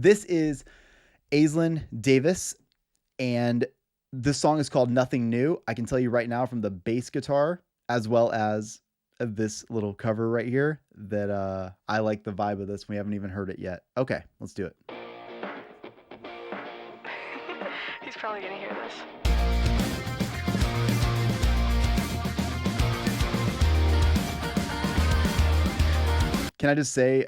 This is Aislinn Davis, and this song is called Nothing New. I can tell you right now from the bass guitar, as well as this little cover right here, that I like the vibe of this. We haven't even heard it yet. Okay, let's do it. He's probably gonna hear this. Can I just say,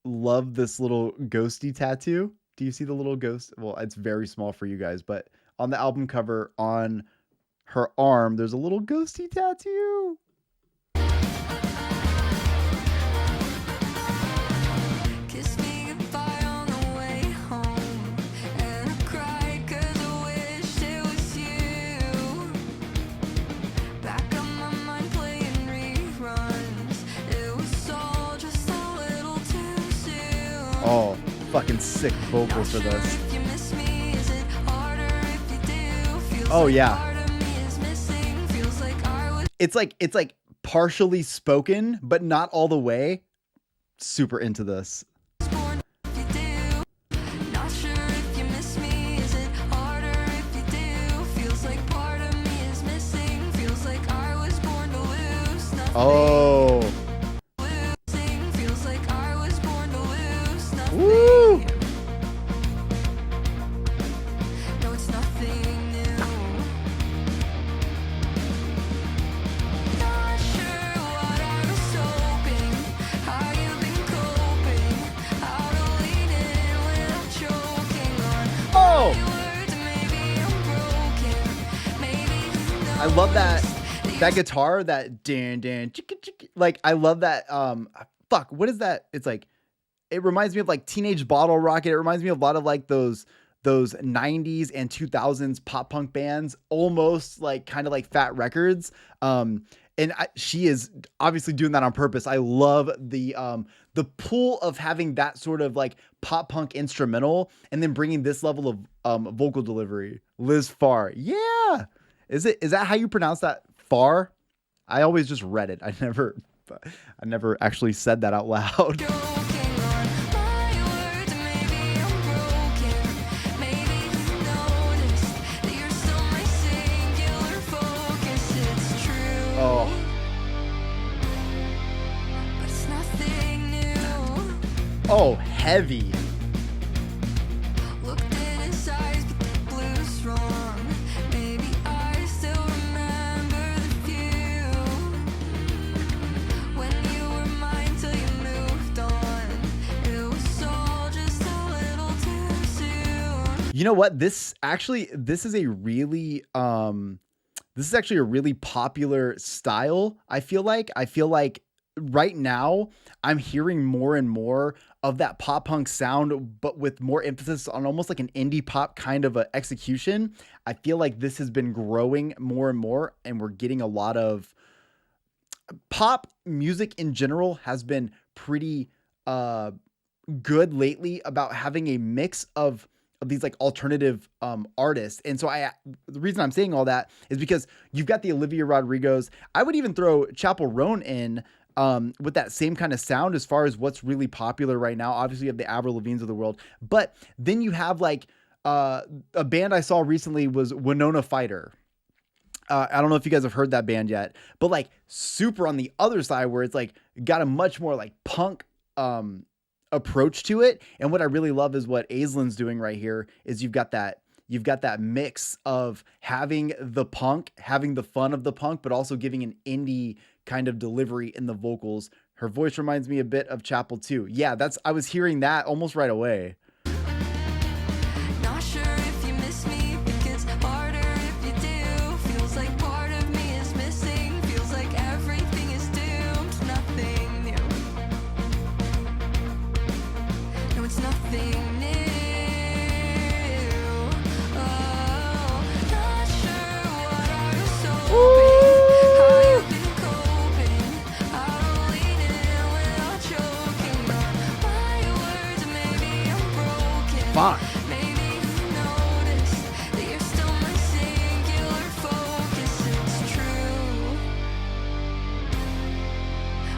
love this little ghosty tattoo. Do you see the little ghost? Well, it's very small for you guys, but on the album cover on her arm, there's a little ghosty tattoo. Oh, fucking sick vocals for this. Oh yeah. It's like partially spoken, but not all the way. Super into this. Oh. Woo! No, it's nothing new. Not sure what I was hoping, how you've been coping, how to lean in without choking on my words. Maybe I'm broken, maybe you know. I love that guitar, that dan chicka chicka. Like I love that. Fuck, what is that? It's like, it reminds me of like Teenage Bottle Rocket. It reminds me of a lot of like those 90s and 2000s pop punk bands, almost like kind of like Fat Records. She is obviously doing that on purpose. I love the pull of having that sort of like pop punk instrumental and then bringing this level of vocal delivery. Liz Farr. Yeah. Is that how you pronounce that? Farr? I always just read it. I never actually said that out loud. Oh. But it's nothing new. Oh, heavy. Looked in his eyes, but the blue's wrong. Maybe I still remember the view when you were mine till you moved on. It was all just a little too soon. You know what? This is a really this is actually a really popular style. I feel like right now I'm hearing more and more of that pop punk sound, but with more emphasis on almost like an indie pop kind of a execution. I feel like this has been growing more and more, and we're getting a lot of pop music in general has been pretty good lately about having a mix of these like alternative artists. And so the reason I'm saying all that is because you've got the Olivia Rodrigos. I would even throw Chappell Roan in with that same kind of sound as far as what's really popular right now. Obviously you have the Avril Lavignes of the world, but then you have like a band I saw recently was Winona Fighter. I don't know if you guys have heard that band yet, but like super on the other side where it's like got a much more like punk approach to it. And what I really love is what Aislinn's doing right here is you've got that mix of having the punk, having the fun of the punk, but also giving an indie kind of delivery in the vocals. Her voice reminds me a bit of Chappell too. Yeah, I was hearing that almost right away. Not sure if you miss me, it gets harder if you do. Feels like part of me is missing. Feels like everything is doomed. Nothing new. No, it's nothing new. Oh, not sure what I was hoping. How you've been coping. How to lean in without choking on my words. Maybe I'm broken. Fuck. Maybe you noticed that you're still my singular focus. It's true,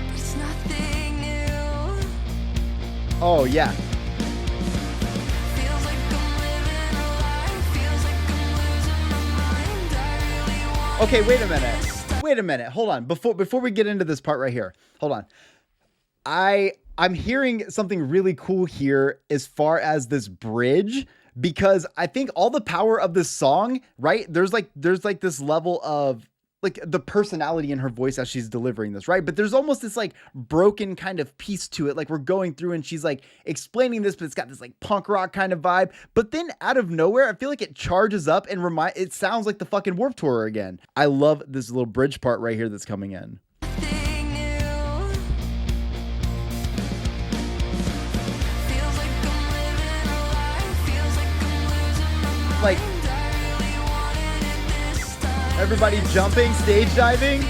but it's nothing new. Oh yeah. Okay, wait a minute. Wait a minute. Hold on. Before we get into this part right here. Hold on. I'm hearing something really cool here as far as this bridge, because I think all the power of this song, right? There's like this level of like the personality in her voice as she's delivering this, right? But there's almost this like broken kind of piece to it. Like we're going through and she's like explaining this, but it's got this like punk rock kind of vibe. But then out of nowhere, I feel like it charges up and it sounds like the fucking Warped Tour again. I love this little bridge part right here that's coming in. Like everybody jumping, stage diving.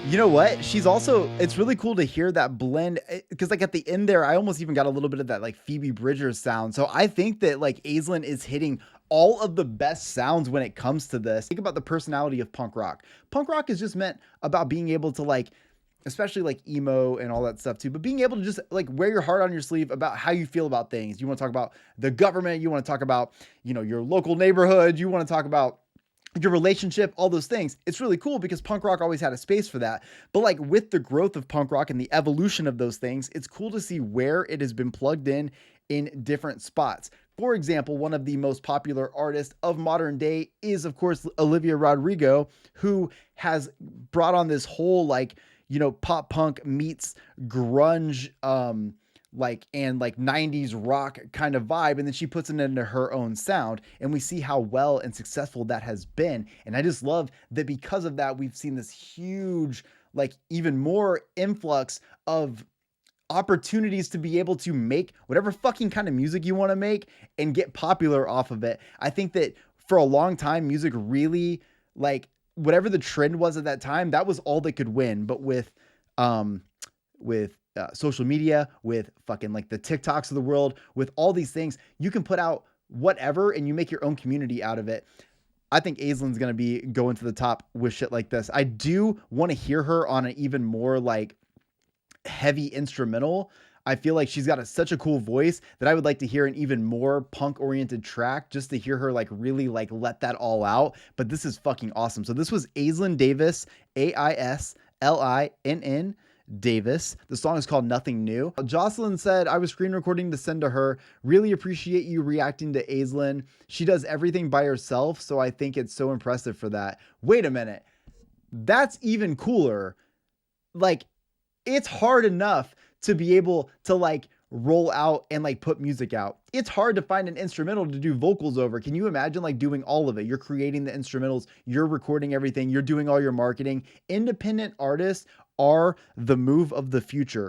You know what? She's also, it's really cool to hear that blend because like at the end there, I almost even got a little bit of that like Phoebe Bridgers sound. So I think that like Aislinn is hitting all of the best sounds when it comes to this. Think about the personality of punk rock. Punk rock is just meant about being able to like, especially like emo and all that stuff too, but being able to just like wear your heart on your sleeve about how you feel about things. You want to talk about the government, you want to talk about, you know, your local neighborhood, you want to talk about your relationship, all those things. It's really cool because punk rock always had a space for that. But like with the growth of punk rock and the evolution of those things, it's cool to see where it has been plugged in different spots. For example, one of the most popular artists of modern day is, of course, Olivia Rodrigo, who has brought on this whole like, you know, pop punk meets grunge, like and like 90s rock kind of vibe, and then she puts it into her own sound, and we see how well and successful that has been. And I just love that because of that we've seen this huge like even more influx of opportunities to be able to make whatever fucking kind of music you want to make and get popular off of it. I think that for a long time music really like whatever the trend was at that time, that was all that could win. But with social media, with fucking like the TikToks of the world, with all these things, you can put out whatever and you make your own community out of it. I think Aislinn's going to be going to the top with shit like this. I do want to hear her on an even more like heavy instrumental. I feel like she's got such a cool voice that I would like to hear an even more punk oriented track just to hear her like really like let that all out. But this is fucking awesome. So this was Aislinn Davis, Aislinn Davis. The song is called Nothing New. Jocelyn said, I was screen recording to send to her. Really appreciate you reacting to Aislinn. She does everything by herself, so I think it's so impressive for that. Wait a minute. That's even cooler. Like, it's hard enough to be able to like roll out and like put music out. It's hard to find an instrumental to do vocals over. Can you imagine like doing all of it? You're creating the instrumentals, you're recording everything, you're doing all your marketing. Independent artists are the move of the future.